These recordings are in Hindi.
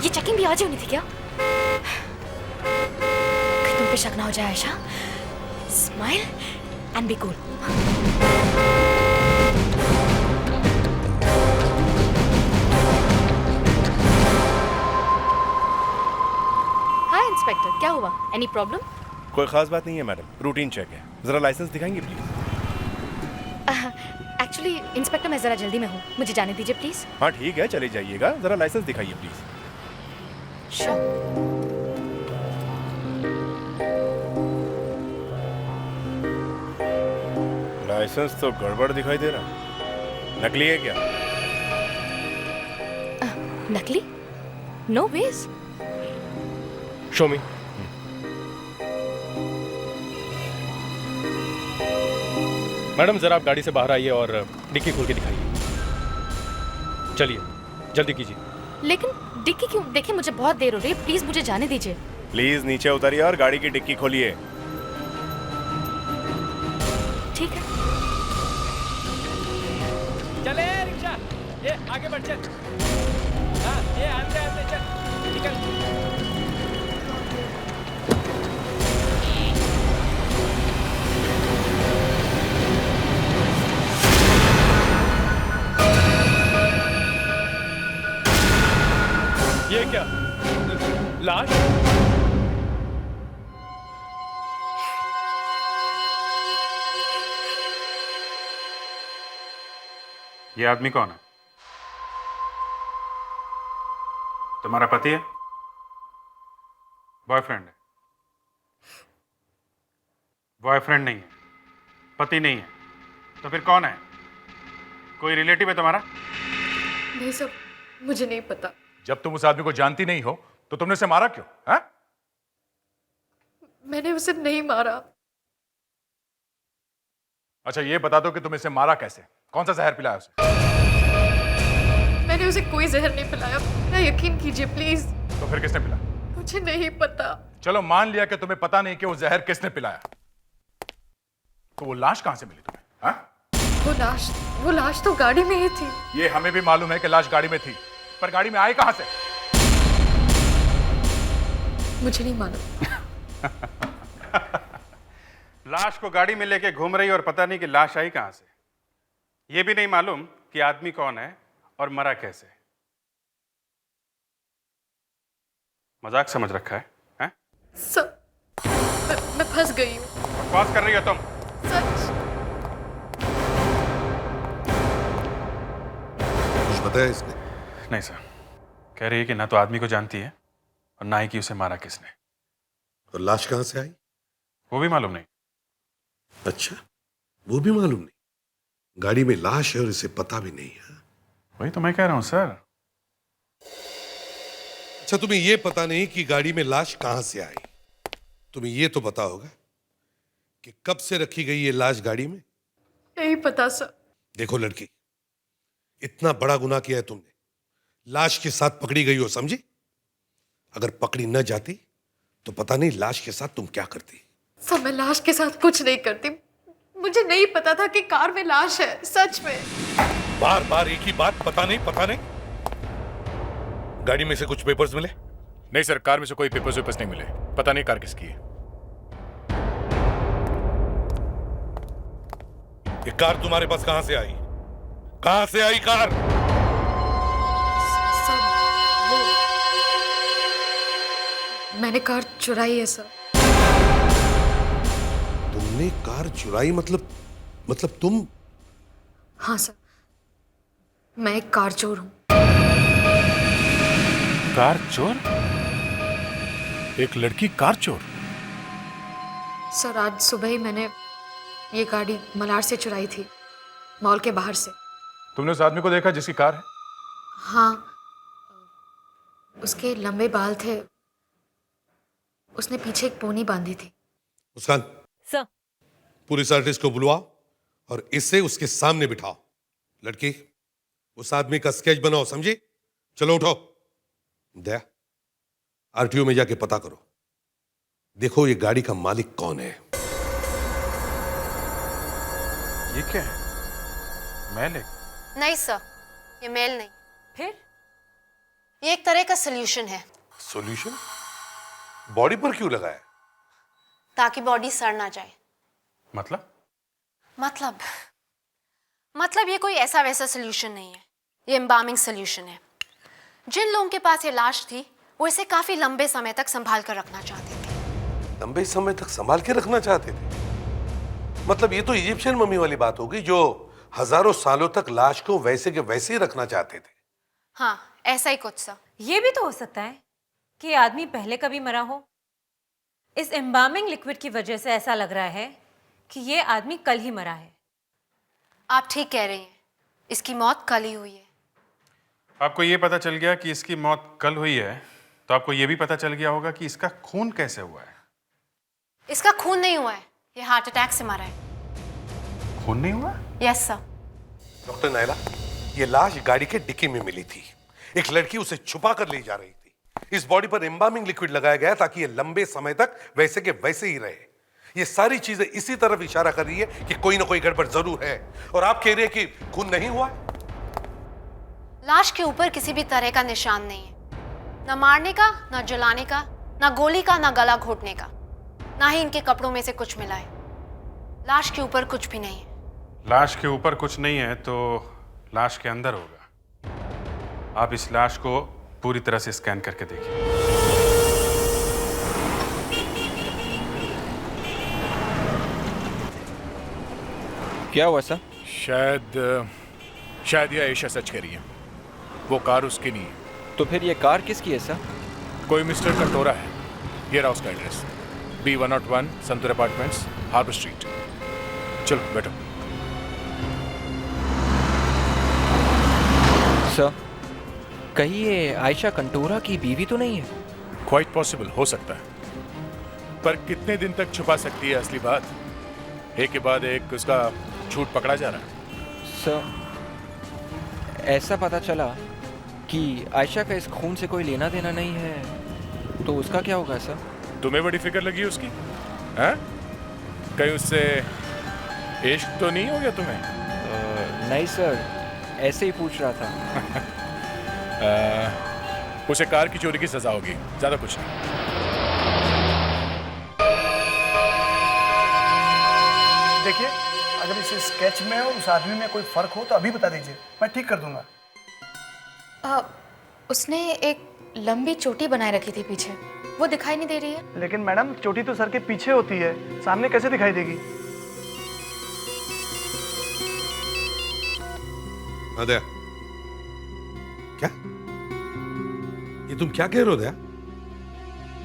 ये चेकिंग भी आज ही होनी थी क्या? कहीं तुम पे शक ना हो जाए Ayesha. Smile and be cool. Hi inspector, क्या हुआ? Any problem? कोई खास बात नहीं है मैडम, रूटीन चेक है। जरा लाइसेंस दिखाएंगे प्लीज? एक्चुअली इंस्पेक्टर मैं जरा जल्दी में हूँ, मुझे जाने दीजिए प्लीज। हाँ ठीक है, चले जाइएगा। जरा लाइसेंस दिखाइए प्लीज। श्योर। लाइसेंस तो गड़बड़ दिखाई दे रहा। नकली है क्या? नकली? No ways. Show me. Madam जरा आप गाड़ी से बाहर आइए और डिक्की खोल के दिखाइए। चलिए जल्दी कीजिए। लेकिन डिक्की क्यों? देखिए मुझे बहुत देर हो रही है, प्लीज मुझे जाने दीजिए। प्लीज नीचे उतरिए और गाड़ी की डिक्की खोलिए। ठीक है। चले रिक्शा, ये आगे बढ़ चल। हाँ ये आते आते चल, निकल। ये क्या? लाश? ये आदमी कौन है? तुम्हारा पति है? बॉयफ्रेंड है? बॉयफ्रेंड नहीं है, पति नहीं है, तो फिर कौन है? कोई रिलेटिव है तुम्हारा? नहीं सर, मुझे नहीं पता। जब तुम उस आदमी को जानती नहीं हो तो तुमने उसे मारा क्यों? हाँ? मैंने उसे नहीं मारा। अच्छा ये बता दो कि तुम इसे मारा कैसे? कौन सा जहर पिलाया उसे? मैंने उसे कोई जहर नहीं पिलाया, मेरा यकीन कीजिए प्लीज। तो फिर किसने पिलाया? मुझे नहीं पता। चलो मान लिया कि तुम्हें पता नहीं कि वो जहर किसने पिलाया, तो वो लाश कहां से मिली तुम्हें? हाँ? वो लाश तो गाड़ी में ही थी। ये हमें भी मालूम है कि लाश गाड़ी में थी, पर गाड़ी में आई कहां से? मुझे नहीं मालूम। लाश को गाड़ी में लेके घूम रही और पता नहीं कि लाश आई कहां से। ये भी नहीं मालूम कि आदमी कौन है और मरा कैसे। मजाक समझ रखा है, हैं? सर, मैं फंस गई हूँ। बकवास कर रही हो तुम। सच। कुछ बताया इसने? नहीं सर, कह रही है कि ना तो आदमी को जानती है और ना ही कि उसे मारा किसने। और लाश कहां से आई? वो भी मालूम नहीं। अच्छा, वो भी मालूम नहीं। गाड़ी में लाश है और इसे पता भी नहीं है। वही तो मैं कह रहा हूं सर। अच्छा, तुम्हें यह पता नहीं कि गाड़ी में लाश कहां से आई। तुम्हें यह तो पता होगा कि कब से रखी गई ये लाश गाड़ी में। नहीं पता सर। देखो लड़की, इतना बड़ा गुनाह किया है तुमने, लाश के साथ पकड़ी गई हो, समझी? अगर पकड़ी न जाती तो पता नहीं लाश के साथ तुम क्या करती। सर मैं लाश के साथ कुछ नहीं करती। मुझे नहीं पता था कि कार में लाश है, सच में। बार बार एक ही बात, पता नहीं पता नहीं। गाड़ी में से कुछ पेपर्स मिले? नहीं सर, कार में से कोई पेपर्स वेपर्स नहीं मिले। पता नहीं कार किसकी है। ये कार तुम्हारे पास कहां से आई? कहां से आई कार? सर वो मैंने कार चुराई है सर। तुमने कार चुराई? मतलब तुम? हाँ सर, मैं एक कार चोर हूँ। कार चोर? एक लड़की कार चोर? सर आज सुबह ही मैंने ये गाड़ी मलाड से चुराई थी, मॉल के बाहर से। तुमने उस आदमी को देखा जिसकी कार है? हाँ, उसके लंबे बाल थे, उसने पीछे एक पोनी बांधी थी। मुस्कान, सर। पुलिस आर्टिस्ट को बुलवाओ और इसे उसके सामने बिठाओ। लड़की, उस आदमी का स्केच बनाओ, समझी? चलो उठो। दया, आरटीओ में जाके पता करो, देखो ये गाड़ी का मालिक कौन है। ये क्या है? मैल है? नहीं सर, ये मेल नहीं। फिर? ये एक तरह का सोल्यूशन है, सॉल्यूशन? बॉडी पर क्यों लगाया? ताकि बॉडी सड़ ना जाए। मतलब? मतलब ये कोई ऐसा वैसा सोल्यूशन नहीं है, ये एम्बामिंग सोल्यूशन है। जिन लोगों के पास ये लाश थी वो इसे काफी लंबे समय तक संभाल कर रखना चाहते थे। लंबे समय तक संभाल के रखना चाहते थे? मतलब ये तो इजिप्शियन मम्मी वाली बात हो गई, जो हजारों सालों तक लाश को वैसे के वैसे ही रखना चाहते थे। हाँ, ऐसा ही कुछ सा। ये भी तो हो सकता है कि आदमी पहले कभी मरा हो। इस एम्बामिंग लिक्विड की वजह से ऐसा लग रहा है कि ये आदमी कल ही मरा है। आप ठीक कह रही हैं, इसकी मौत कल ही हुई है। आपको ये पता चल गया कि इसकी मौत कल हुई है, तो आपको ये भी पता चल गया होगा कि इसका खून कैसे हुआ है। इसका खून नहीं हुआ है, ये हार्ट अटैक से मरा है। खून नहीं हुआ? Yes sir. डॉक्टर नायला, ये लाश गाड़ी के डिक्की में मिली थी। एक लड़की उसे छुपा कर ले जा रही थी। इस बॉडी पर एम्बामिंग लिक्विड लगाया गया ताकि ये लंबे समय तक वैसे के वैसे ही रहे। ये सारी चीजें इसी तरफ इशारा कर रही है कि कोई ना कोई गड़बड़ जरूर है। और आप कह रहे हैं कि खून नहीं हुआ? लाश के ऊपर किसी भी तरह का निशान नहीं है, ना मारने का, ना जलाने का, ना गोली का, ना गला घोटने का, ना ही इनके कपड़ों में से कुछ मिला है। लाश के ऊपर कुछ भी नहीं है। लाश के ऊपर कुछ नहीं है तो लाश के अंदर होगा। आप इस लाश को पूरी तरह से स्कैन करके देखिए। क्या हुआ सर? शायद ये आयशा सच कह रही है, वो कार उसकी नहीं है। तो फिर ये कार किसकी है सर? कोई मिस्टर कंटोरा है। ये रहा उसका address, B101 Santoor apartments, harbour street. चलो बैठो। सर, कहीं ये आयशा कंटोरा की बीवी तो नहीं है? क्वाइट पॉसिबल, हो सकता है, पर कितने दिन तक छुपा सकती है असली बात? एक के बाद एक उसका झूठ पकड़ा जा रहा है। सर, ऐसा पता चला कि आयशा का इस खून से कोई लेना देना नहीं है, तो उसका क्या होगा सर? तुम्हें बड़ी फिक्र लगी उसकी? हैं? कहीं उससे इश्क तो नहीं हो गया तुम्हें? नहीं सर, ऐसे ही पूछ रहा था। उसे कार की चोरी की सजा होगी, ज्यादा कुछ नहीं। देखिए, अगर इस स्केच में और उस आदमी में कोई फर्क हो तो अभी बता दीजिए, मैं ठीक कर दूंगा। उसने एक लंबी चोटी बनाए रखी थी पीछे, वो दिखाई नहीं दे रही है। लेकिन मैडम, चोटी तो सर के पीछे होती है, सामने कैसे दिखाई देगी? दया, क्या ये तुम क्या कह रहे हो दया?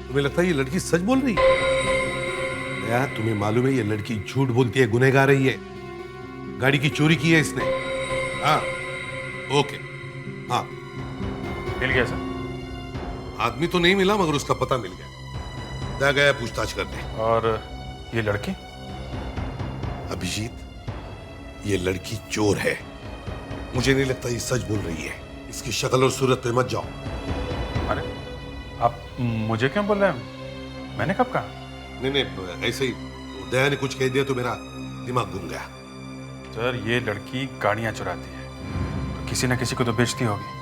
तुम्हें लगता है ये लड़की सच बोल रही है? दया, तुम्हें मालूम है ये लड़की झूठ बोलती है, गुनहगार रही है। गाड़ी की चोरी की है इसने। हाँ, ओके, हाँ। मिल गया सर? आदमी तो नहीं मिला, मगर उसका पता मिल गया। दया गया पूछताछ करने। और ये लड़की? अभिजीत, ये लड़की चोर है। मुझे नहीं लगता ये सच बोल रही है। इसकी शक्ल और सूरत पे मत जाओ। अरे, आप मुझे क्यों बोल रहे हैं? मैंने कब कहा? नहीं, ऐसे ही दया ने कुछ कह दिया तो मेरा दिमाग घूम गया। सर, ये लड़की गाड़ियां चुराती है, तो किसी ना किसी को तो बेचती होगी।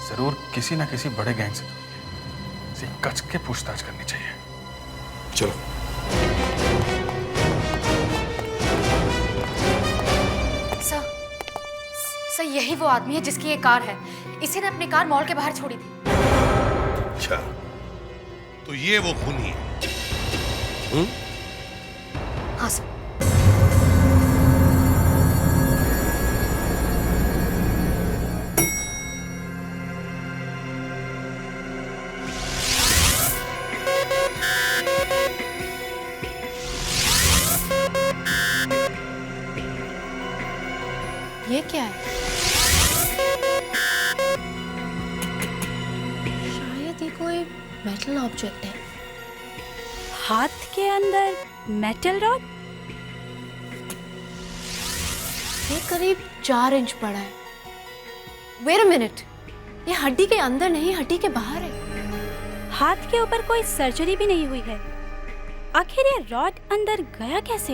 जरूर किसी ना किसी बड़े गैंग से जुड़ी है। इसे कच के पूछताछ करनी चाहिए। चलो। सर, यही वो आदमी है जिसकी ये कार है। इसी ने अपनी कार मॉल के बाहर छोड़ी थी। अच्छा, तो ये वो खूनी है? हाँ सर। ये क्या है? शायद ये कोई मेटल ऑब्जेक्ट है। हाथ के अंदर मेटल रॉड? ये करीब 4 इंच बड़ा है। वेट अ मिनट, ये हड्डी के अंदर नहीं, हड्डी के बाहर है। हाथ के ऊपर कोई सर्जरी भी नहीं हुई है, आखिर ये रॉड अंदर गया कैसे?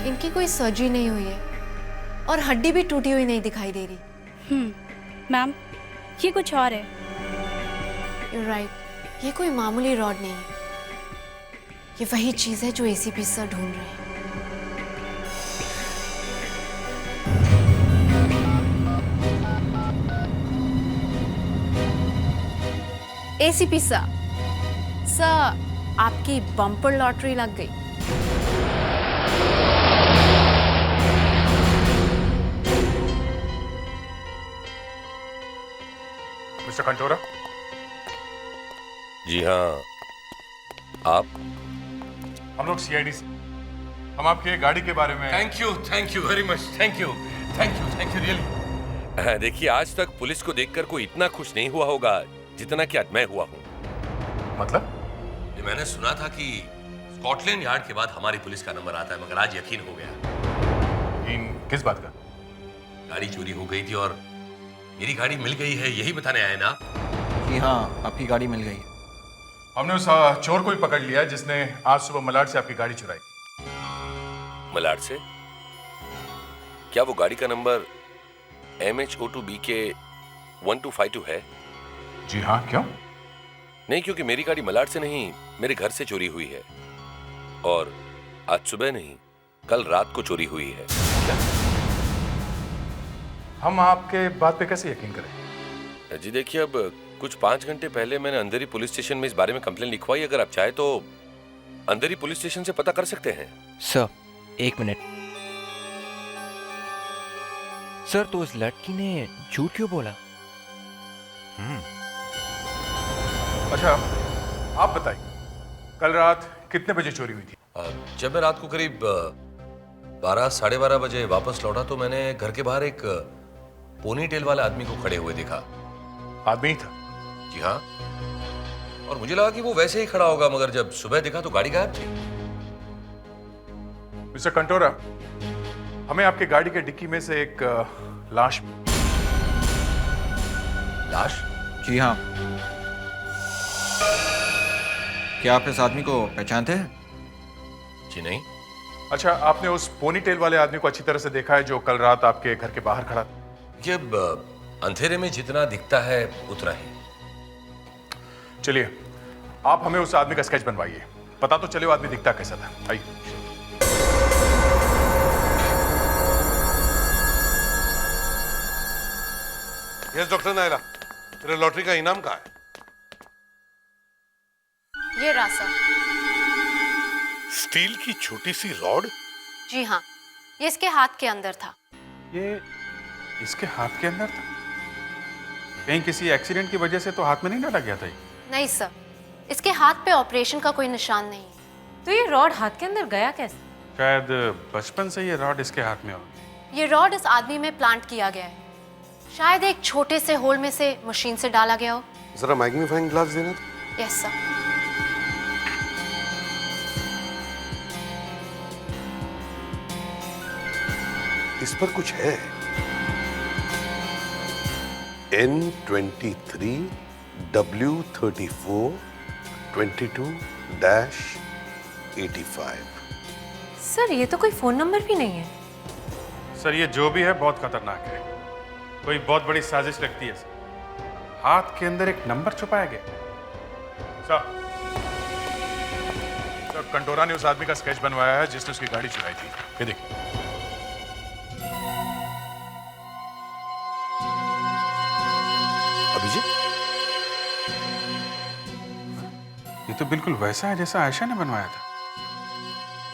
इनकी कोई सर्जरी नहीं हुई है और हड्डी भी टूटी हुई नहीं दिखाई दे रही। मैम, ये कुछ और है। You're right. ये कोई मामूली रॉड नहीं है। ये वही चीज है जो एसीपी सर ढूंढ रहे हैं। एसीपी सर, आपकी बम्पर लॉटरी लग गई। मिस्टर कंटोरा। जी हाँ, आप? हम लोग सीआईडी से, हम आपके गाड़ी के बारे में। Thank you very much, thank you really. देखिए, आज तक पुलिस को देखकर कोई इतना खुश नहीं हुआ होगा जितना कि आज मैं हुआ हूँ। मतलब? ये मैंने सुना था कि स्कॉटलैंड यार्ड के बाद हमारी पुलिस का नंबर आता है, मगर आज यकीन हो गया। यकीन किस बात का? गाड़ी चोरी हो गई थी और मेरी गाड़ी मिल गई है, यही बताने आए ना? जी हाँ, आपकी गाड़ी मिल गई। हमने उस चोर को भी पकड़ लिया जिसने आज सुबह मलाड से आपकी गाड़ी चुराई। मलाड से? क्या वो गाड़ी का नंबर MH02BK 1252 है? जी हाँ, क्यों? नहीं, क्योंकि मेरी गाड़ी मलाड से नहीं, मेरे घर से चोरी हुई है। और आज सुबह नहीं, कल रात को चोरी हुई है। हम आपके बात पे कैसे यकीन करें? जी देखिए, अब कुछ 5 घंटे पहले मैंने अंधेरी पुलिस स्टेशन में इस बारे में कंप्लेंट लिखवाई। अगर आप चाहे तो अंधेरी पुलिस स्टेशन से पता कर सकते हैं। Sir, 1 minute. सर, तो उस लड़की ने झूठ क्यों बोला? अच्छा, आप बताइए, कल रात कितने बजे चोरी हुई थी? जब मैं रात को करीब 12 साढ़े 12 बजे वापस लौटा तो मैंने घर के बाहर एक पोनी टेल वाले आदमी को खड़े हुए देखा। आदमी था? जी हाँ, और मुझे लगा कि वो वैसे ही खड़ा होगा, मगर जब सुबह देखा तो गाड़ी गायब थी। मिस्टर कंटोरा, हमें आपके गाड़ी के डिक्की में से एक लाश। लाश? जी हाँ। क्या आप इस आदमी को पहचानते हैं? जी नहीं। अच्छा, आपने उस पोनी टेल वाले आदमी को अच्छी तरह से देखा है जो कल रात आपके घर के बाहर खड़ा था? जब अंधेरे में जितना दिखता है उतना ही। चलिए, आप हमें उस आदमी का स्केच बनवाइए, पता तो चले वो आदमी दिखता कैसा था। आइए। यस डॉक्टर नायला, तेरे लॉटरी का इनाम कहाँ है? ये रासा। स्टील की छोटी सी रॉड? जी हाँ, ये इसके हाथ के अंदर था। ये इसके हाथ के अंदर था? कहीं किसी एक्सीडेंट की वजह से तो हाथ में नहीं डाला गया था ये? नहीं सर, इसके हाथ पे ऑपरेशन का कोई निशान नहीं है। तो ये रॉड हाथ के अंदर गया कैसे? शायद बचपन से ये रॉड इसके हाथ में हो। ये रॉड इस आदमी में प्लांट किया गया है। शायद एक छोटे से होल में से मशीन से डाला गया हो। जरा मैग्नीफाइंग ग्लास देना। Yes sir. इस पर कुछ है। N23 W34 22-85। सर, ये तो कोई फोन नंबर भी नहीं है। सर, ये जो भी है बहुत खतरनाक है। कोई बहुत बड़ी साजिश लगती है। हाथ के अंदर एक नंबर छुपाया गया। सर, कंटोरा ने उस आदमी का स्केच बनवाया है जिसने उसकी गाड़ी चुराई थी। ये देखिए। अभिजीत, ये तो बिल्कुल वैसा है जैसा आयशा ने बनवाया था।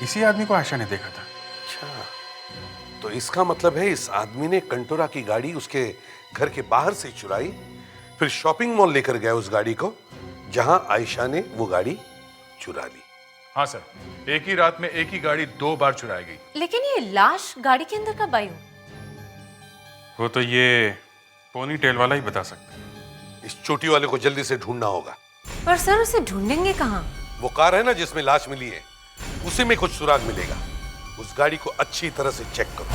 इसी आदमी को आयशा ने देखा था। अच्छा, तो इसका मतलब है इस आदमी ने कंटोरा की गाड़ी उसके घर के बाहर से चुराई, फिर शॉपिंग मॉल लेकर गया उस गाड़ी को, जहां आयशा ने वो गाड़ी चुरा ली। हाँ सर, एक ही रात में एक ही गाड़ी 2 बार चुराई गई। लेकिन ये लाश गाड़ी के अंदर कब आई हो? वो तो ये पोनी टेल वाला ही बता सकता है। इस चोटी वाले को जल्दी से ढूंढना होगा। पर सर, उसे ढूंढेंगे कहाँ? वो कार है ना जिसमें लाश मिली है, उसी में कुछ सुराग मिलेगा। उस गाड़ी को अच्छी तरह से चेक करो।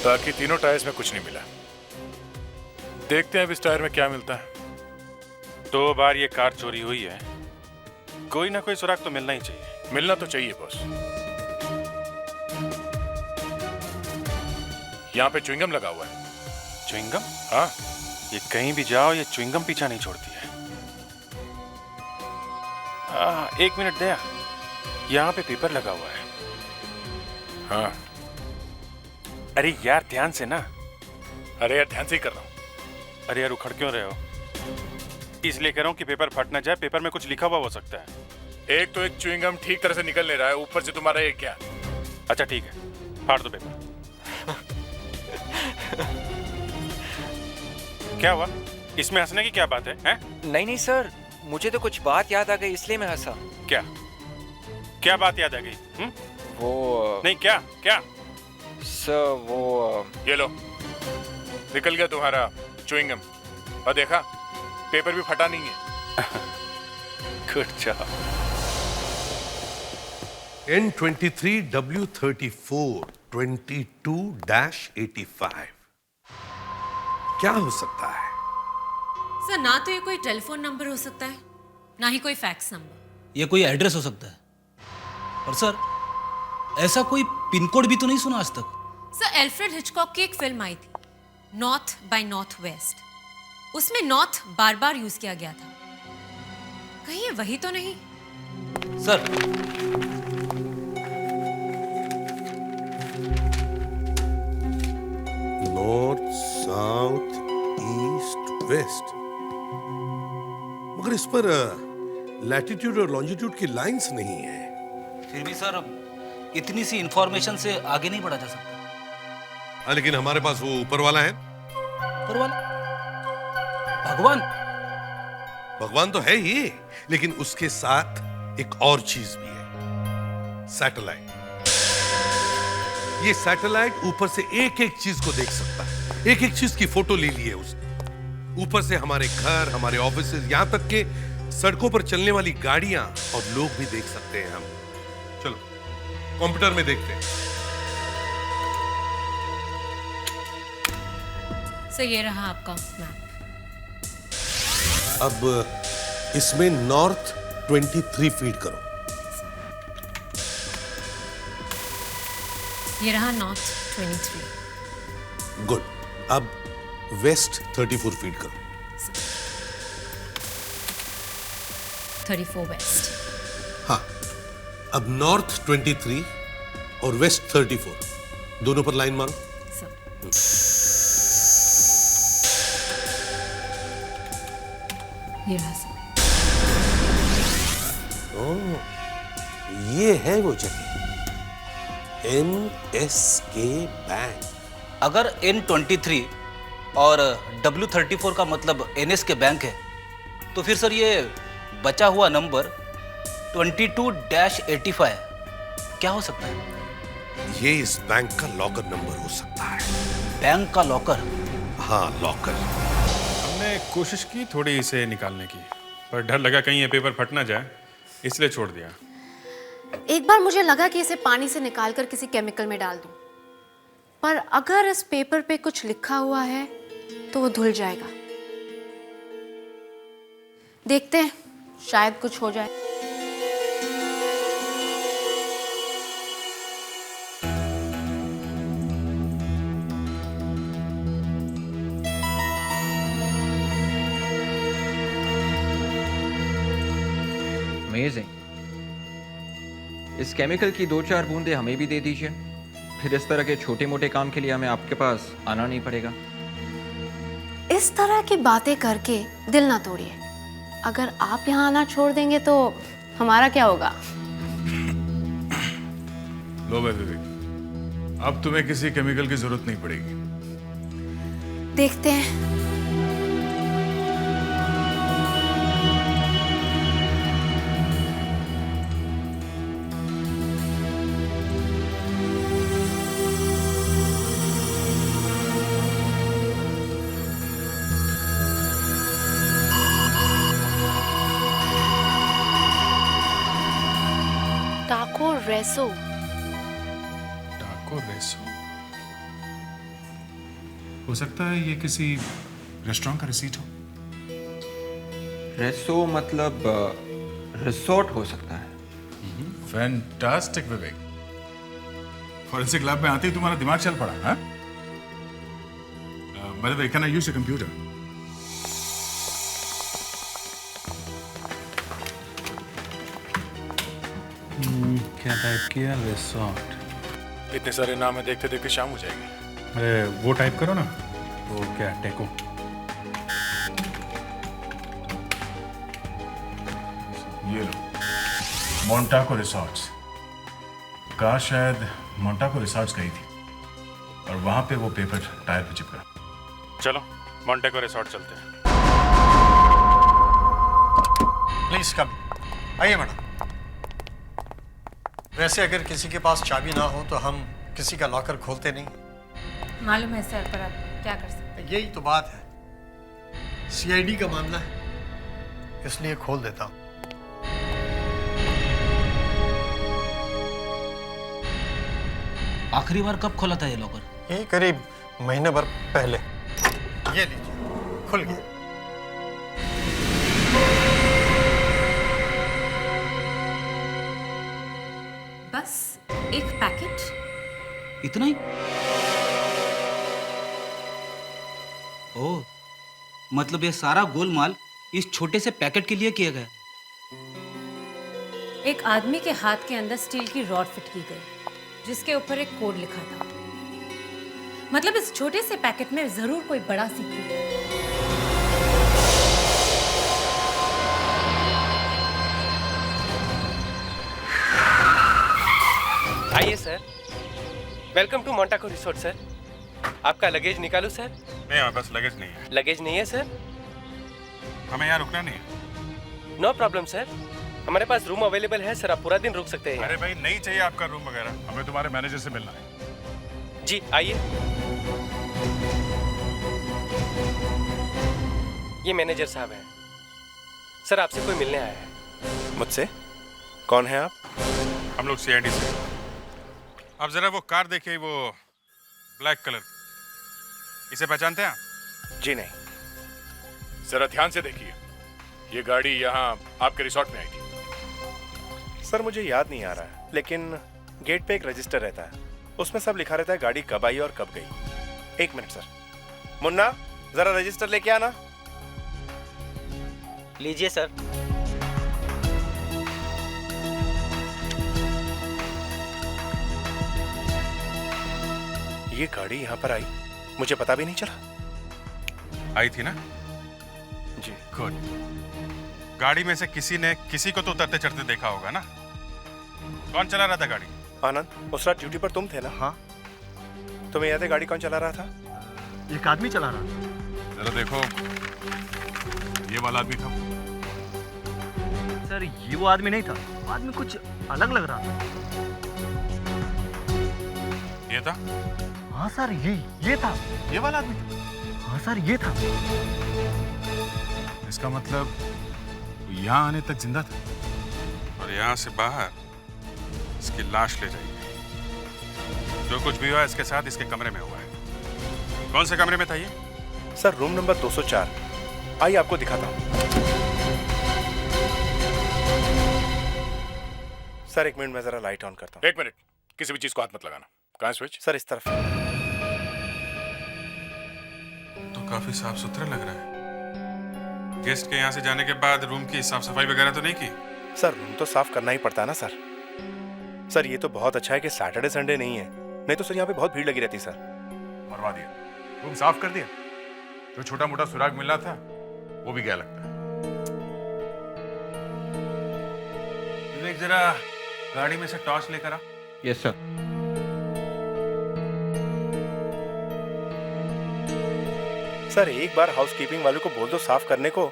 बाकी तीनों टायर्स में कुछ नहीं मिला। देखते हैं अब इस टायर में क्या मिलता है। 2 बार ये कार चोरी हुई है, कोई ना कोई सुराग तो मिलना ही चाहिए। मिलना तो चाहिए बॉस। यहाँ पे च्युइंगम लगा हुआ है। च्युइंगम? हाँ, ये कहीं भी जाओ ये च्युइंगम पीछा नहीं छोड़ती है। 1 मिनट दया, यहाँ पे पेपर लगा हुआ है। हाँ। अरे यार ध्यान से ना। अरे यार ध्यान से ही कर रहा हूँ। अरे यार उखड़ क्यों रहे हो? इसलिए कह रहा हूँ कि पेपर फट ना जाए, पेपर में कुछ लिखा हुआ हो सकता है। एक तो एक च्युइंगम ठीक तरह से निकल नहीं रहा है, ऊपर से तुम्हारा ये क्या। अच्छा ठीक है, फाड़ दो पेपर। क्या हुआ? इसमें हंसने की क्या बात है, हैं? नहीं सर, मुझे तो कुछ बात याद आ गई इसलिए मैं हंसा। क्या क्या बात याद आ गई? वो नहीं क्या क्या सर वो ये लो, निकल गया तुम्हारा च्युइंगम। और देखा, पेपर भी फटा नहीं है। Good job. N23W34 22-85 क्या हो सकता है? सर ना तो ये कोई टेलीफोन नंबर हो सकता है, ना ही कोई फैक्स नंबर। ये कोई एड्रेस हो सकता है, और सर ऐसा कोई पिन कोड भी तो नहीं सुना आज तक। सर एल्फ्रेड हिचकॉक की एक फिल्म आई थी, North by North west north बार बार यूज किया गया था। कहीं ये वही तो नहीं? Sir north, south, east, west, मगर इस पर लैटिट्यूड और लॉन्जिट्यूड की लाइंस नहीं है। फिर भी सर इतनी सी इंफॉर्मेशन से आगे नहीं बढ़ा जा सकता। हाँ, लेकिन हमारे पास वो ऊपर वाला है। ऊपर वाला? भगवान? भगवान तो है ही, लेकिन उसके साथ एक और चीज भी है, सैटेलाइट। ये सैटेलाइट ऊपर से एक एक चीज को देख सकता है, एक एक चीज की फोटो ले ली है उसने। ऊपर से हमारे घर, हमारे ऑफिसेज, यहां तक के सड़कों पर चलने वाली गाड़ियां और लोग भी देख सकते हैं हम। चलो कंप्यूटर में देखते हैं। सर ये रहा आपका मैप। अब इसमें नॉर्थ 23 फीट करो। ये रहा नॉर्थ 23। गुड। अब वेस्ट 34 फीट करो। 34 वेस्ट। हाँ, अब नॉर्थ 23 और वेस्ट 34 दोनों पर लाइन मारो। ये रहा सर। ओह, ये है वो जगह, NSK बैंक। अगर N23 और W34 का मतलब NS के बैंक है, तो फिर सर ये बचा हुआ नंबर 22-85 क्या हो सकता है? ये इस बैंक का लॉकर नंबर हो सकता है। बैंक का लॉकर? हाँ, लॉकर। हमने कोशिश की थोड़ी इसे निकालने की, पर डर लगा कहीं ये पेपर फट ना जाए, इसलिए छोड़ दिया। एक बार मुझे लगा कि इसे पानी से निकालकर किसी केमिकल में डाल दूं, पर अगर इस पेपर पे कुछ लिखा हुआ है तो वो धुल जाएगा। देखते हैं, शायद कुछ हो जाए। अमेजिंग। इस केमिकल की 2-4 बूंदें हमें भी दे दीजिए, फिर इस तरह के छोटे मोटे काम के लिए हमें आपके पास आना नहीं पड़ेगा। इस तरह की बातें करके दिल ना तोड़िए। अगर आप यहाँ आना छोड़ देंगे तो हमारा क्या होगा? लो बेबी, अब तुम्हें किसी केमिकल की जरूरत नहीं पड़ेगी। देखते हैं। टाको रेसो। हो सकता है ये किसी रेस्टोरेंट का रिसीट हो। रेसो मतलब रिसोर्ट हो सकता है। फैंटास्टिक विवेक, फॉरेंसिक लैब में आते ही तुम्हारा दिमाग चल पड़ा। हाँ, by the way, can I use your computer? क्या टाइप किया? रिसोर्ट। इतने सारे नाम है, देखते देखते शाम हो जाएगी। अरे वो टाइप करो ना, वो क्या, टेको। ये लो, मोंटाको रिसॉर्ट्स। कार शायद मोंटाको रिसॉर्ट्स गई थी और वहां पे वो पेपर टायर पे चिपका। चलो मोंटेको रिसोर्ट चलते हैं। Please come. आइए मैडम। वैसे अगर किसी के पास चाबी ना हो तो हम किसी का लॉकर खोलते नहीं। मालूम है सर, पर आप क्या कर सकते हैं? यही तो बात है, सीआईडी का मामला है, इसलिए खोल देता हूँ। आखिरी बार कब खोला था ये लॉकर? यही करीब महीने भर पहले। ये लीजिए, खुल गया। बस एक पैकेट? इतना ही? ओह, मतलब ये सारा गोलमाल इस छोटे से पैकेट के लिए किया गया। एक आदमी के हाथ के अंदर स्टील की रॉड फिट की गई जिसके ऊपर एक कोड लिखा था। मतलब इस छोटे से पैकेट में जरूर कोई बड़ा सीक्रेट है। आइए sir, welcome to Montaco resort sir. आपका लगेज निकालूं सर? नहीं, हमारे पास लगेज नहीं है। लगेज नहीं है सर? हमें यहाँ रुकना नहीं है। नो प्रॉब्लम सर, हमारे पास रूम अवेलेबल है सर, आप पूरा दिन रुक सकते हैं। अरे भाई, नहीं चाहिए आपका रूम वगैरह, हमें तुम्हारे मैनेजर से मिलना है। जी आइए। ये मैनेजर साहब हैं सर, आपसे कोई मिलने आया है। मुझसे? कौन है आप? हम लोग सीआईडी से। अब जरा वो कार देखिए, वो ब्लैक कलर, इसे पहचानते हैं आप? जी नहीं। जरा ध्यान से देखिए, ये गाड़ी यहाँ आपके रिसोर्ट में आई थी। सर मुझे याद नहीं आ रहा है, लेकिन गेट पे एक रजिस्टर रहता है, उसमें सब लिखा रहता है गाड़ी कब आई और कब गई। एक मिनट सर। मुन्ना, जरा रजिस्टर लेके आना। लीजिए सर। ये गाड़ी यहाँ पर आई, मुझे पता भी नहीं चला। आई थी ना? जी। गुड। गाड़ी में से किसी ने किसी को तो उतरते चढ़ते देखा होगा ना? कौन चला रहा था गाड़ी? आनंद, उस रात ड्यूटी पर तुम थे ना? हाँ। तुम्हें याद है गाड़ी कौन चला रहा था? एक आदमी चला रहा था। जरा देखो, ये वाला आदमी था। सर ये वो आदमी नहीं था, आदमी कुछ अलग लग रहा था। ये था? हाँ सर, ये था, ये वाला आदमी था। हाँ सर ये था। इसका मतलब यहाँ आने तक जिंदा था और यहाँ से बाहर इसकी लाश ले जाएगी। जो कुछ भी हुआ इसके साथ इसके कमरे में हुआ है। कौन से कमरे में था ये? Sir room number 204। आइए आपको दिखाता हूँ। सर एक मिनट में जरा लाइट ऑन करता हूँ। एक मिनट, किसी भी चीज को हाथ मत लगाना। कहाँ स्विच? सर इस तरफ। तो काफी साफ सुथरा लग रहा है। गेस्ट के यहाँ से जाने के बाद रूम की साफ सफाई वगैरह तो नहीं की? सर रूम तो साफ करना ही पड़ता है ना सर। सर ये तो बहुत अच्छा है कि सैटरडे संडे नहीं है, नहीं तो सर यहाँ पे बहुत भीड़ लगी रहती सर। मरवा दिया, रूम साफ कर दिया। जो छोटा मोटा सुराग मिलना था वो भी गया लगता है। विवेक, जरा गाड़ी में से टॉर्च लेकर आ। Yes sir. सर एक बार हाउसकीपिंग वालों को बोल दो साफ करने को,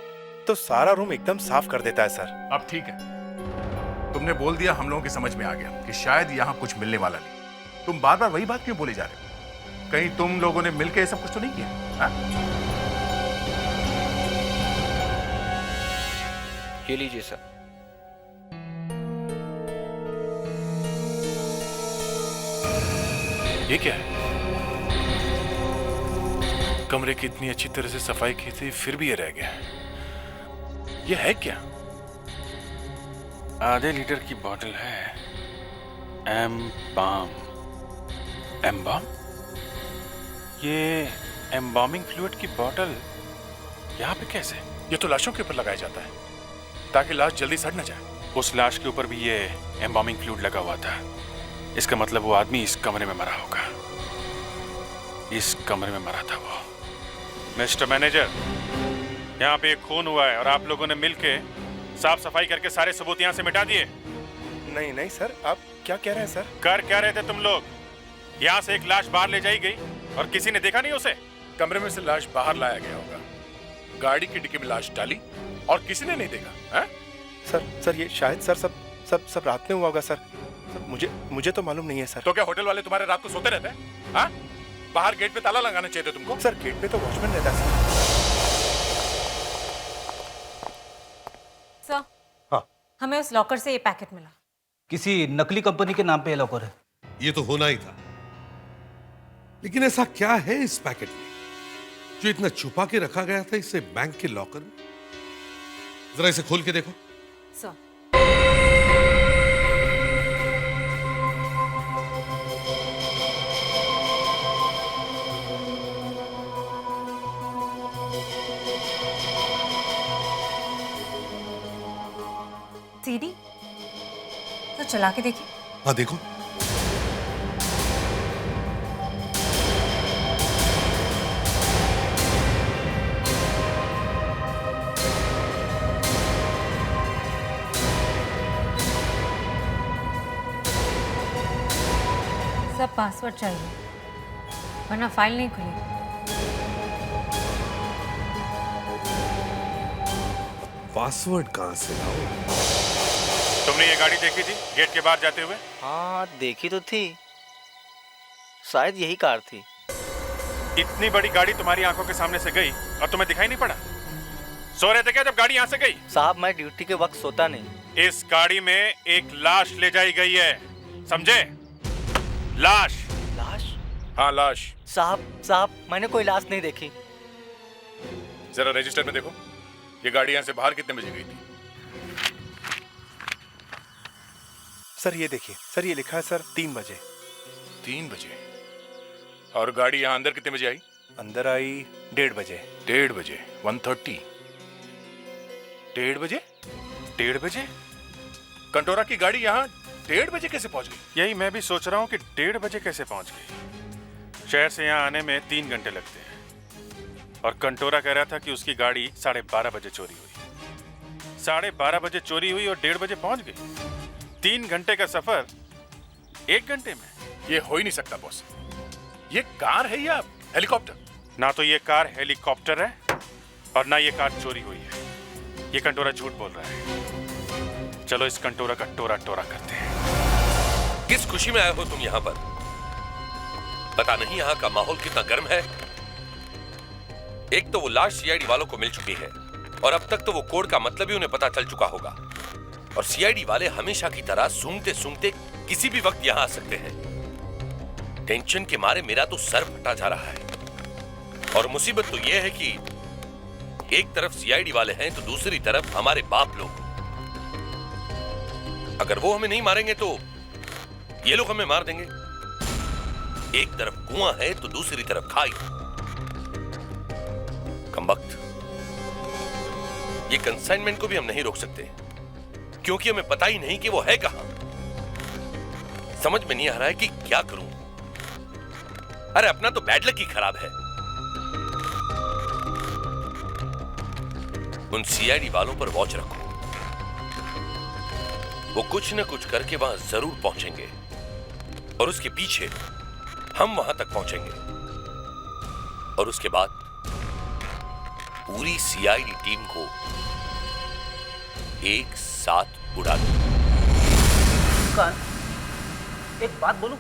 तो सारा रूम एकदम साफ कर देता है सर। अब ठीक है, तुमने बोल दिया, हम लोगों की समझ में आ गया कि शायद यहाँ कुछ मिलने वाला नहीं। तुम बार बार वही बात क्यों बोले जा रहे हो? कहीं तुम लोगों ने मिलकर ये सब कुछ तो नहीं किया? हाँ? ये लीजिए सर। ये क्या है? कमरे की इतनी अच्छी तरह से सफाई की थी, फिर भी ये रह गया। ये है क्या? आधे लीटर की बोतल है। एम्बाम। एम्बाम? ये एम्बामिंग फ्लूइड की बोतल यहाँ पे कैसे? ये तो लाशों के ऊपर लगाया जाता है ताकि लाश जल्दी सड़ न जाए। उस लाश के ऊपर भी ये एम्बामिंग फ्लूइड लगा हुआ था। इसका मतलब वो आदमी इस कमरे में मरा होगा। इस कमरे में मरा था वो। मिस्टर मैनेजर, यहाँ पे एक खून हुआ है और आप लोगों ने मिलके साफ सफाई करके सारे सबूत यहाँ से मिटा दिए। नहीं नहीं सर, आप क्या कह रहे हैं सर? कर क्या रहे थे तुम लोग? यहाँ से एक लाश बाहर ले जाई गई और किसी ने देखा नहीं उसे? कमरे में से लाश बाहर लाया गया होगा, गाड़ी की डिक्की में लाश डाली और किसी ने नहीं देखा है? सर ये शायद सर सब रात में हुआ होगा सर। मुझे तो मालूम नहीं है सर। तो क्या होटल वाले तुम्हारे रात को सोते रहते हैं? हाँ? बाहर गेट पे ताला लगाना चाहिए तुमको। सर गेट पे तो वॉचमैन रहता है सर। हाँ। हमें उस लॉकर से ये पैकेट मिला। किसी नकली कंपनी के नाम पे ये लॉकर है। ये तो होना ही था, लेकिन ऐसा क्या है इस पैकेट में जो इतना छुपा के रखा गया था इसे बैंक के लॉकर में? जरा इसे खोल के देखो। सर। सीडी तो चला के देखिए। हाँ देखो। सब पासवर्ड चाहिए वरना फाइल नहीं खुलेगी। पासवर्ड कहां से लाऊं? तुमने ये गाड़ी देखी थी गेट के बाहर जाते हुए? हाँ देखी तो थी, शायद यही कार थी। इतनी बड़ी गाड़ी तुम्हारी आंखों के सामने से गई और तुम्हें दिखाई नहीं पड़ा? सो रहे थे क्या जब गाड़ी यहाँ से गई? साहब मैं ड्यूटी के वक्त सोता नहीं। इस गाड़ी में एक लाश ले जाई गई है, समझे? लाश। लाश? हाँ लाश। साहब मैंने कोई लाश नहीं देखी। जरा रजिस्टर में देखो, ये गाड़ी यहाँ से बाहर कितने बजे गई थी? सर ये देखिए, सर ये लिखा है सर 3 बजे। 3 बजे? और गाड़ी यहाँ अंदर कितने बजे आई? अंदर आई 1:30 बजे। 1:30 बजे 1:30। 1:30 बजे? 1:30 बजे? कंटोरा की गाड़ी यहाँ 1:30 बजे कैसे पहुंच गई? यही मैं भी सोच रहा हूँ कि 1:30 बजे कैसे पहुंच गई। शहर से यहाँ आने में 3 घंटे लगते हैं और कंटोरा कह रहा था कि उसकी गाड़ी 12:30 बजे चोरी हुई। 12:30 बजे चोरी हुई और 1:30 बजे पहुंच गई। 3 घंटे का सफर 1 घंटे में? ये हो ही नहीं सकता बॉस। ये कार है या हेलीकॉप्टर? ना तो ये कार हेलीकॉप्टर है और ना ये कार चोरी हुई है। ये कंटोरा झूठ बोल रहा है। चलो इस कंटोरा का टोरा टोरा करते हैं। किस खुशी में आए हो तुम यहाँ पर? पता नहीं यहाँ का माहौल कितना गर्म है। एक तो वो लाश सीआईडी वालों को मिल चुकी है और अब तक तो वो कोड का मतलब ही उन्हें पता चल चुका होगा। और सीआईडी वाले हमेशा की तरह सूंघते सूंघते किसी भी वक्त यहाँ आ सकते हैं। टेंशन के मारे मेरा तो सर फटा जा रहा है। और मुसीबत तो यह है कि एक तरफ सीआईडी वाले हैं तो दूसरी तरफ हमारे बाप लोग। अगर वो हमें नहीं मारेंगे तो ये लोग हमें मार देंगे। एक तरफ कुआं है तो दूसरी तरफ खाई। कमबख्त, ये कंसाइनमेंट को भी हम नहीं रोक सकते क्योंकि हमें पता ही नहीं कि वो है कहां। समझ में नहीं आ रहा है कि क्या करूं। अरे अपना तो बैड लक ही खराब है। उन सीआईडी वालों पर वॉच रखो, वो कुछ न कुछ करके वहां जरूर पहुंचेंगे और उसके पीछे हम वहां तक पहुंचेंगे और उसके बाद पूरी सीआईडी टीम को एक साथ उड़ा दो। एक बात बोलूं?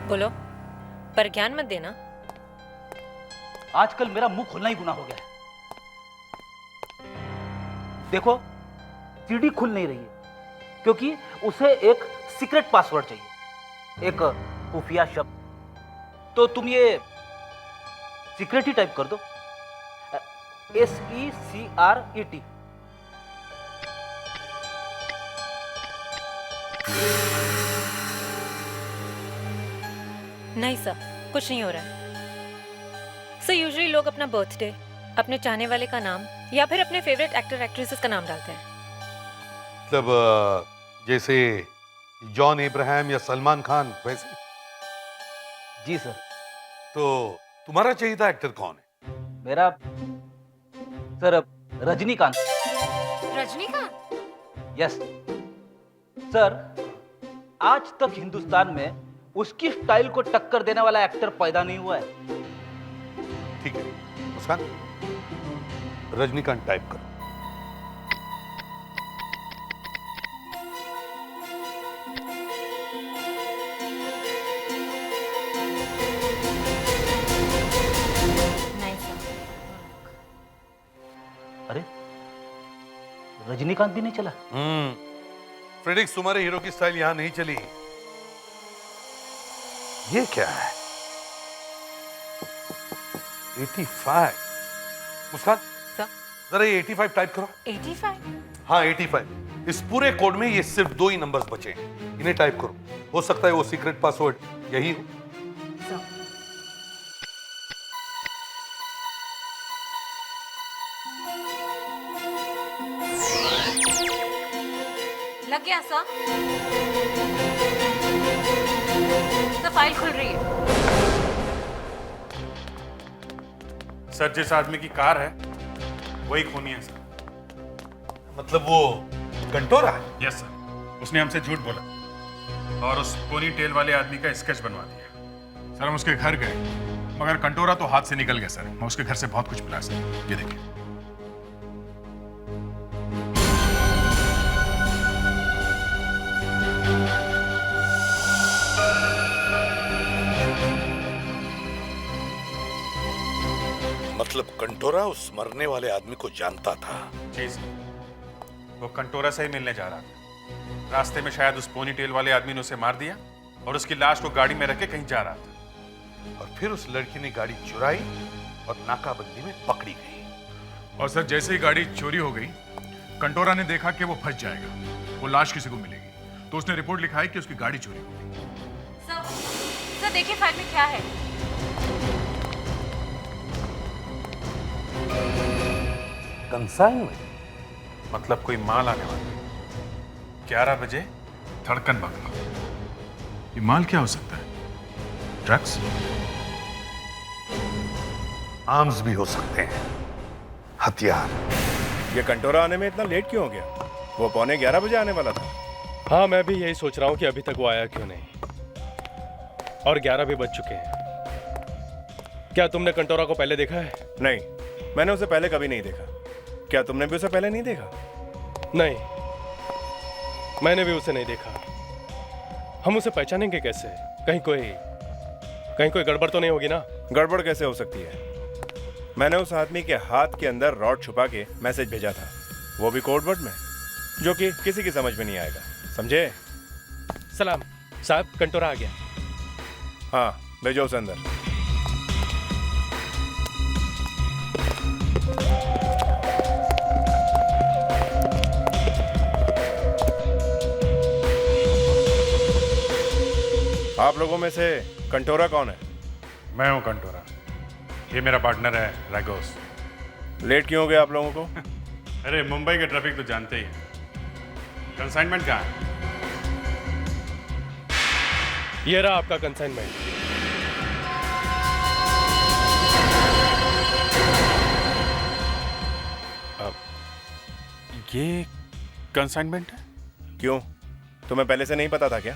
बोलो, पर ज्ञान मत देना। आजकल मेरा मुंह खोलना ही गुनाह हो गया है। देखो सीडी खुल नहीं रही है क्योंकि उसे एक सीक्रेट पासवर्ड चाहिए, एक खुफिया शब्द। तो तुम ये सीक्रेट ही टाइप कर दो, SECRET। नहीं सर, कुछ नहीं हो रहा है। सर यूजुअली लोग अपना बर्थडे, अपने चाहने वाले का नाम या फिर अपने फेवरेट एक्टर एक्ट्रेसेस का नाम डालते हैं। मतलब जैसे जॉन इब्राहिम या सलमान खान वैसे? जी सर। तो तुम्हारा चाहिए था एक्टर कौन है? मेरा sir Rajinikanth. Rajinikanth? Yes sir, आज तक हिंदुस्तान में उसकी स्टाइल को टक्कर देने वाला एक्टर पैदा नहीं हुआ है। ठीक है मुस्कान, रजनीकांत टाइप करो। अरे रजनीकांत भी नहीं चला। फ्रेडिक्स, तुम्हारे हीरो की स्टाइल यहां नहीं चली। ये क्या है? 85। मुस्कान जरा ये 85 टाइप करो। 85? हाँ 85। इस पूरे कोड में ये सिर्फ 2 ही नंबर्स बचे हैं, इन्हें टाइप करो। हो सकता है वो सीक्रेट पासवर्ड यही हो। लग गया सर? तो फाइल खुल रही है। सर जिस आदमी की कार है वही खूनी है सर। मतलब वो कंटोरा? यस सर, उसने हमसे झूठ बोला और उस पोनी टेल वाले आदमी का स्केच बनवा दिया। सर हम उसके घर गए मगर कंटोरा तो हाथ से निकल गया सर। मैं उसके घर से बहुत कुछ मिला सर, ये देखिए। मतलब कंटोरा उस मरने वाले आदमी को जानता था? जी सर, वो कंटोरा से ही मिलने जा रहा था। रास्ते में शायद उस पोनी टेल वाले आदमी ने उसे मार दिया और उसकी लाश को गाड़ी में रख के कहीं जा रहा था। और फिर उस लड़की ने गाड़ी चुराई और नाकाबंदी में पकड़ी गई। और सर जैसे ही गाड़ी चोरी हो गई, कंटोरा ने देखा कि वो फंस जाएगा, वो लाश किसी को मिलेगी, तो उसने रिपोर्ट लिखाई कि उसकी गाड़ी चोरी हो गई। सर देखिए फाइल में क्या है। कंसाइनमेंट? मतलब कोई माल आने वाला। 11 बजे धड़कन बंगला। ये माल क्या हो सकता है? ड्रग्स? आर्म्स भी हो सकते हैं, हथियार। ये कंटोरा आने में इतना लेट क्यों हो गया? वो 11:15 बजे आने वाला था। हाँ मैं भी यही सोच रहा हूँ कि अभी तक वो आया क्यों नहीं। और 11 भी बज चुके हैं। क्या तुमने कंटोरा को पहले देखा है? नहीं, मैंने उसे पहले कभी नहीं देखा। क्या तुमने भी उसे पहले नहीं देखा? नहीं, मैंने भी उसे नहीं देखा। हम उसे पहचानेंगे कैसे? कहीं कोई गड़बड़ तो नहीं होगी ना? गड़बड़ कैसे हो सकती है? मैंने उस आदमी के हाथ के अंदर रॉड छुपा के मैसेज भेजा था, वो भी कोड वर्ड में, जो कि किसी की समझ में नहीं आएगा, समझे? सलाम साहब, कंटोरा आ गया। हाँ भेजो उसे अंदर। आप लोगों में से कंटोरा कौन है? मैं हूं कंटोरा, ये मेरा पार्टनर है रागोस। लेट क्यों हो गए आप लोगों को? अरे मुंबई के ट्रैफिक तो जानते ही हैं। कंसाइनमेंट कहाँ है? ये रहा आपका कंसाइनमेंट। ये कंसाइनमेंट है? क्यों, तुम्हें पहले से नहीं पता था क्या?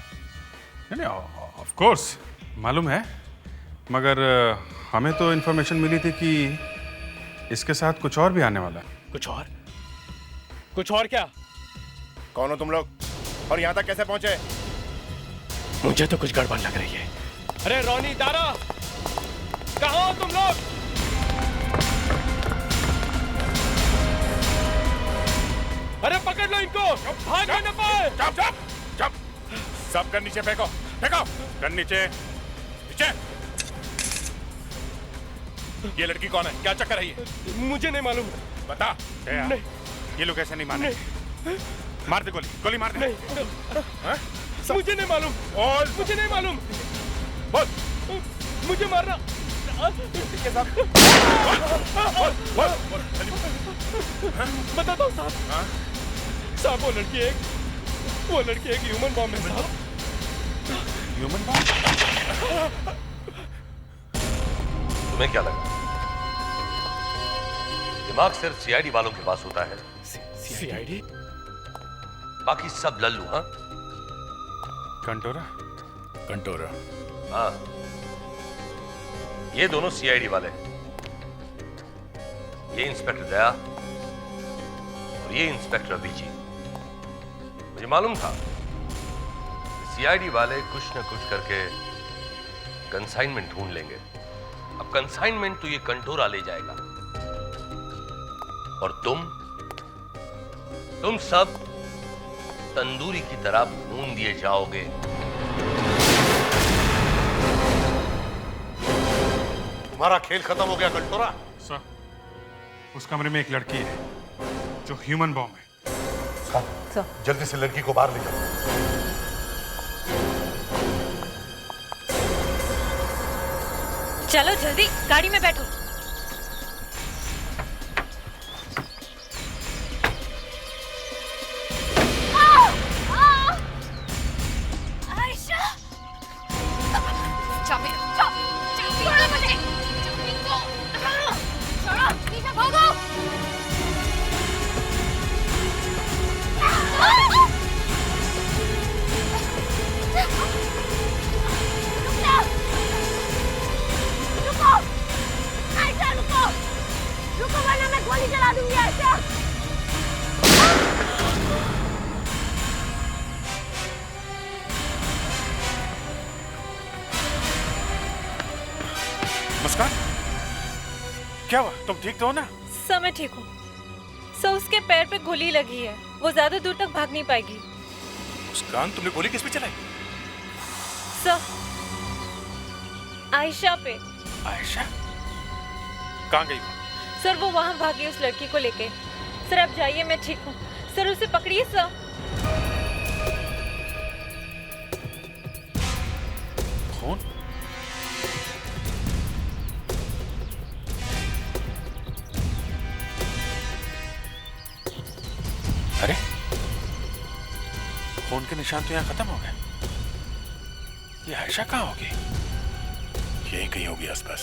नहीं, ऑफ कोर्स मालूम है, मगर हमें तो इन्फॉर्मेशन मिली थी कि इसके साथ कुछ और भी आने वाला है। कुछ और? कुछ और क्या? कौन हो तुम लोग और यहाँ तक कैसे पहुंचे? मुझे तो कुछ गड़बड़ लग रही है। अरे रोनी, दारा, कहाँ हो तुम लोग? अरे पकड़ लो इनको, भागने न पाए। चुप, सब गन नीचे फेंको, गन नीचे, नीचे। ये लड़की कौन है? क्या चक्कर है ये? मुझे नहीं मालूम। बता। नहीं, ये लोग ऐसे नहीं माने। मार दे गोली, गोली मार दे। नहीं, मुझे नहीं मालूम। और मुझे नहीं मालूम। बोल। मुझे मारना। के साथ। बताता हूँ साहब। साहब वो लड़की एक ह्यूमन बॉम्ब है साहब। Human bomb? तुम्हें क्या लगा दिमाग सिर्फ सीआईडी वालों के पास होता है? सीआईडी? बाकी सब लल्लू। हाँ, कंटोरा? कंटोरा। हाँ, ये दोनों सीआईडी वाले हैं। ये इंस्पेक्टर दया और ये इंस्पेक्टर अभिजीत। मुझे मालूम था सीआईडी वाले कुछ न कुछ करके कंसाइनमेंट ढूंढ लेंगे। अब कंसाइनमेंट तो ये कंटोरा ले जाएगा और तुम सब तंदूरी की तरह भून दिए जाओगे। तुम्हारा खेल खत्म हो गया कंटोरा। सर, उस कमरे में एक लड़की है जो ह्यूमन बॉम्ब है। जल्दी से लड़की को बाहर ले जाओ। चलो जल्दी गाड़ी में बैठो। आयशा, चाबी दो मुझे। चाबी दो। छोड़ो, पीछे भागो। रुको, आयशा रुको, रुको वरना मैं गोली चला दूंगी आयशा। मुस्कान, क्या हुआ? तुम ठीक तो हो ना? सर मैं ठीक हूँ। सर उसके पैर पे गोली लगी है, वो ज्यादा दूर तक भाग नहीं पाएगी। मुस्कान, तुमने गोली किस पे चलाई? सर आयशा पे। आयशा? कहाँ गई वो? सर वो वहाँ भागी उस लड़की को लेके। सर आप जाइए, मैं ठीक हूँ। सर उसे पकड़िए सर। खून? अरे, खून के निशान तो यहाँ खत्म हो गए। ये आयशा कहाँ होगी? यहीं कहीं होगी आसपास।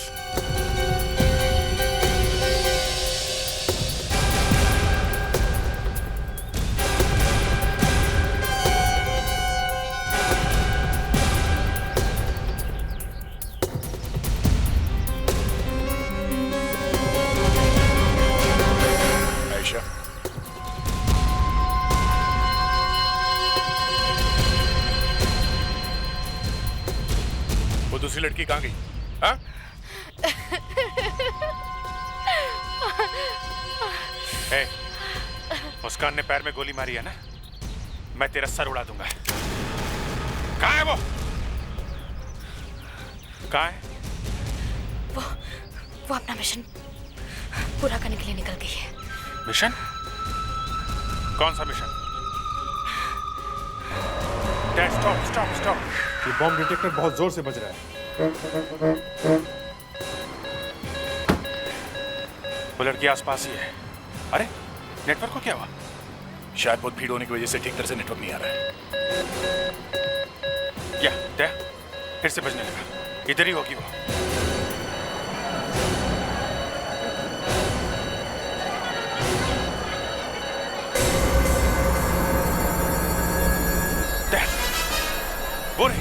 आयशा, वो दूसरी लड़की कहाँ गई? हाँ? मुस्कान ने पैर में गोली मारी है ना? मैं तेरा सर उड़ा दूंगा। कहाँ है वो? कहाँ है? वो अपना मिशन पूरा करने के लिए निकल गई है। मिशन? कौन सा मिशन? Stop stop stop. ये बॉम्ब डिटेक्टर बहुत जोर से बज रहा है। वो लड़की आसपास ही है। अरे, नेटवर्क को क्या हुआ? शायद बहुत भीड़ होने की वजह से ठीक तरह से नेटवर्क नहीं आ रहा है। या दया, फिर से बजने लगा। इधर ही होगी वो। दया, वो रही।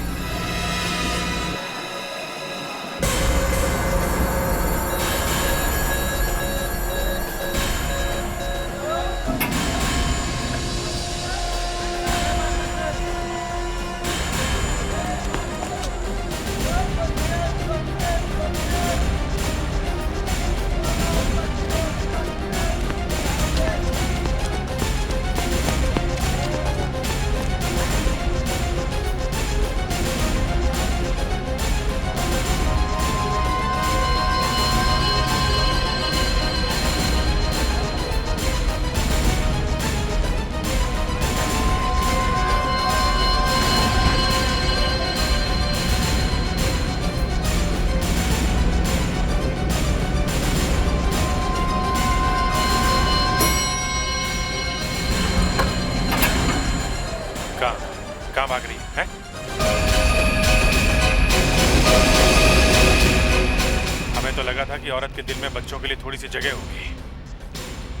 लगा था कि औरत के दिल में बच्चों के लिए थोड़ी सी जगह होगी,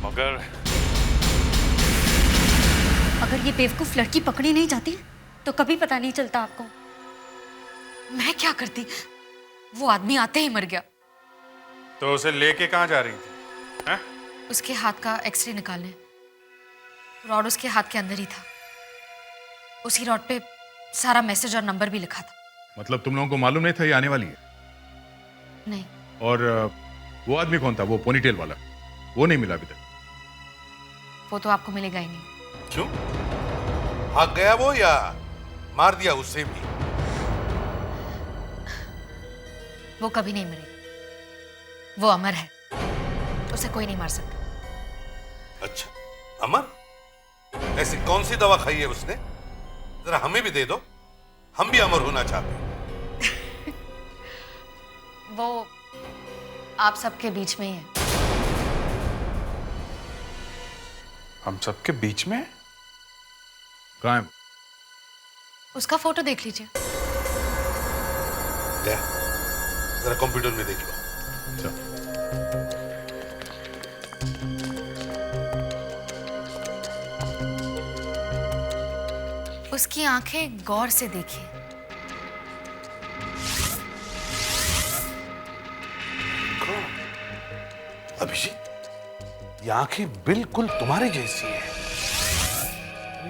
मगर अगर ये बेवकूफ लड़की पकड़ी नहीं जाती तो कभी पता नहीं चलता आपको। मैं क्या करती, वो आदमी आते ही मर गया। तो उसे लेके कहाँ जा रही थी? हैं? उसके हाथ का एक्सरे निकालने। रॉड उसके हाथ के अंदर ही था। उसी रॉड पे सारा मैसेज और नंबर भी लिखा था। मतलब तुम लोगों को मालूम नहीं था ये आने वाली है? नहीं। और वो आदमी कौन था, वो पोनीटेल वाला? वो नहीं मिला अभी तक? वो तो आपको मिलेगा ही नहीं। क्यों? भाग गया वो या मार दिया उसे भी? वो कभी नहीं मरेगा। वो अमर है, उसे कोई नहीं मार सकता। अच्छा, अमर? ऐसी कौन सी दवा खाई है उसने? जरा हमें भी दे दो, हम भी अमर होना चाहते हैं। वो आप सबके बीच में ही है। हम सबके बीच में? कहाँ है? उसका फोटो देख लीजिए। ले, जरा कंप्यूटर में देख लो। उसकी आंखें गौर से देखिए। अभिजीत, ये आंखें बिल्कुल तुम्हारे जैसी हैं।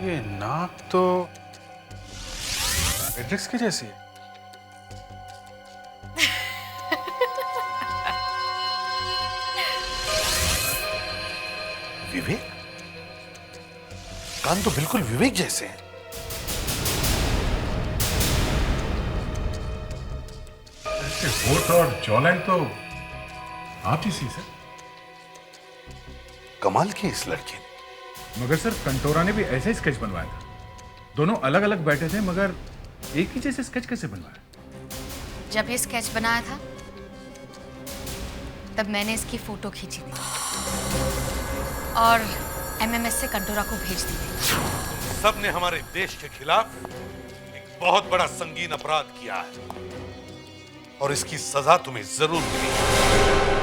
ये नाक तो मैट्रिक्स की जैसी है। विवेक? कान तो बिल्कुल विवेक जैसे हैं। होठ और जॉलाइन तो आप जैसी सर। कमाल की इस लड़की ने। मगर सर कंटोरा ने भी ऐसा ही स्केच बनवाया था। दोनों अलग अलग बैठे थे, मगर एक ही जैसे स्केच कैसे बनवाया? जब ये स्केच बनाया था तब मैंने इसकी फोटो खींची थी और एमएमएस से कंटोरा को भेज दी थी। सब ने हमारे देश के खिलाफ एक बहुत बड़ा संगीन अपराध किया है और इसकी सजा तुम्हें जरूर मिलेगी।